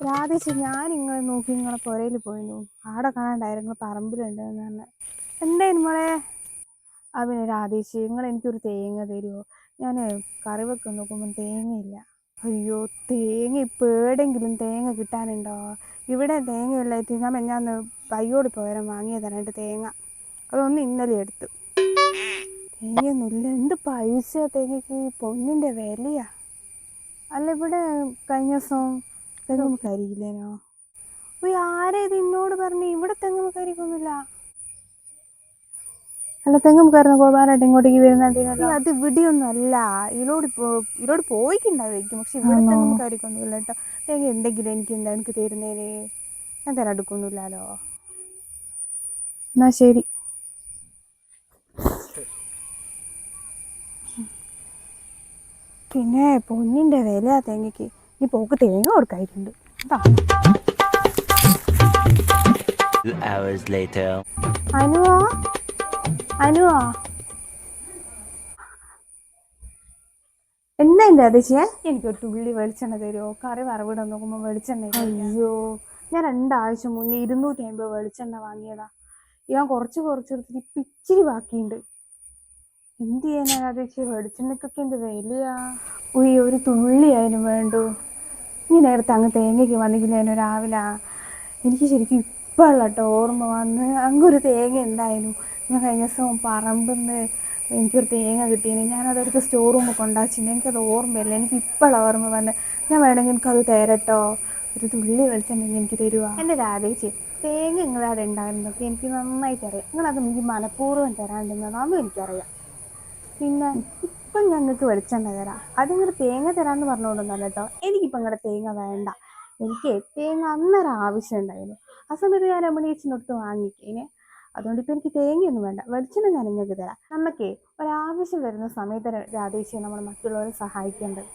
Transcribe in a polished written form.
രാധേച്ചി ഞാൻ ഇങ്ങളെ നോക്കി നിങ്ങളെ പുരയിൽ പോയിരുന്നു. ആടെ കാണാണ്ടായിരുന്നു പറമ്പിലുണ്ട് എന്ന് പറഞ്ഞ എന്തായിരുന്നു മോളെ. പിന്നെ രാധേച്ചി നിങ്ങൾ എനിക്കൊരു തേങ്ങ തരുമോ? ഞാൻ കറി വെക്കാൻ നോക്കുമ്പോൾ തേങ്ങയില്ല. അയ്യോ തേങ്ങ ഇപ്പോൾ എവിടെയെങ്കിലും തേങ്ങ കിട്ടാനുണ്ടോ? ഇവിടെ തേങ്ങയില്ലായിട്ട് ഞാൻ പയ്യോട് പോയാൽ വാങ്ങിയതാണ് രണ്ട് തേങ്ങ. അതൊന്ന് ഇന്നലെ എടുത്തു. തേങ്ങയൊന്നുമില്ല. എന്ത് പൈസ തേങ്ങയ്ക്ക്, പൊന്നിൻ്റെ വിലയാ. അല്ല ഇവിടെ കഴിഞ്ഞ ദിവസം തെങ്ങും കരിയില്ലേനോ? ആരാ ഇത് എന്നോട് പറഞ്ഞു ഇവിടെ തെങ്ങും കരിക്കൊന്നുമില്ല. അല്ല തെങ്ങും കയറുന്ന ഗോപാലായിട്ട് ഇങ്ങോട്ടേക്ക് വരുന്നുണ്ടല്ലോ. അത് ഇവിടെയൊന്നും അല്ല, ഇതിലോട് പോയിട്ടുണ്ടാവുമായിരിക്കും. പക്ഷെ ഇവിടെ തെങ്ങും കരിക്കൊന്നുമില്ല കേട്ടോ. തേങ്ങ ഉണ്ടെങ്കിലും എനിക്ക് തരുന്നേന് ഞാൻ തരാൻ എടുക്കൊന്നുമില്ലല്ലോ. എന്നാ ശരി. പിന്നെ പൊന്നിൻ്റെ വില തേങ്ങയ്ക്ക്. ഇനി പോക്ക് തേങ്ങ കൊടുക്കായിട്ടുണ്ട്. അനുവോ അനുവോ എന്താ എൻ്റെ അതിശയെ? എനിക്കൊരു തുള്ളി വെളിച്ചെണ്ണ തരുമോ? കറി വറവിടാൻ നോക്കുമ്പോൾ വെളിച്ചെണ്ണ. അയ്യോ ഞാൻ 2 ആഴ്ച മുന്നേ 250 വെളിച്ചെണ്ണ വാങ്ങിയതാ. ഞാൻ കുറച്ചെടുത്തിട്ട് ഇപ്പം ഇച്ചിരി ബാക്കിയുണ്ട്. എന്ത് ചെയ്യാനാ അതിശയെ? വെളിച്ചെണ്ണയ്ക്കൊക്കെ എന്ത് വിലയാ. ഒരു തുള്ളി അതിന് വേണ്ടു. നീ നേരത്തെ അങ്ങ് തേങ്ങയ്ക്ക് വന്നിക്കില്ലേനോ രാവിലെ? എനിക്ക് ശരിക്കും ഇപ്പോഴല്ല കേട്ടോ ഓർമ്മ വന്ന് അങ്ങൊരു തേങ്ങ ഉണ്ടായിരുന്നു. ഞാൻ കഴിഞ്ഞ ദിവസം പറമ്പിന്ന് എനിക്കൊരു തേങ്ങ കിട്ടീന്. ഞാനതെടുത്ത് സ്റ്റോർ റൂമിൽ കൊണ്ടാച്ചിന്. എനിക്കത് ഓർമ്മയില്ല. എനിക്ക് ഇപ്പോഴാണ് ഓർമ്മ വന്ന്. ഞാൻ വേണമെങ്കിൽ എനിക്കത് തരട്ടോ. ഒരു തുള്ളി വെളിച്ചെണ്ണ എനിക്ക് തരുവാ. എൻ്റെ രാധേച്ചി തേങ്ങ നിങ്ങളവിടെ ഉണ്ടായിരുന്നൊക്കെ എനിക്ക് നന്നായിട്ട് അറിയാം. നിങ്ങളത് എനിക്ക് മനഃപൂർവ്വം തരാണ്ടിരുന്നതാണെന്നും എനിക്കറിയാം. പിന്നെ ഇപ്പം ഞങ്ങൾക്ക് വെളിച്ചെണ്ണ തരാം. അത് നിങ്ങൾ തേങ്ങ തരാമെന്ന് പറഞ്ഞുകൊണ്ടൊന്നല്ല കേട്ടോ. എനിക്കിപ്പോൾ നിങ്ങളുടെ തേങ്ങ വേണ്ട. എനിക്ക് തേങ്ങ അന്നേരം ആവശ്യം ഉണ്ടായിരുന്നു. ആ സമയത്ത് ഞാൻ രമണീച്ചിനൊട്ട് വാങ്ങിക്കേനെ. അതുകൊണ്ട് ഇപ്പം എനിക്ക് തേങ്ങയൊന്നും വേണ്ട. വെളിച്ചെണ്ണ ഞാൻ നിങ്ങൾക്ക് തരാം. നമുക്കേ ഒരാവശ്യം വരുന്ന സമയത്ത് രാധേച്ചിയെ നമ്മൾ മറ്റുള്ളവരെ സഹായിക്കേണ്ടത്.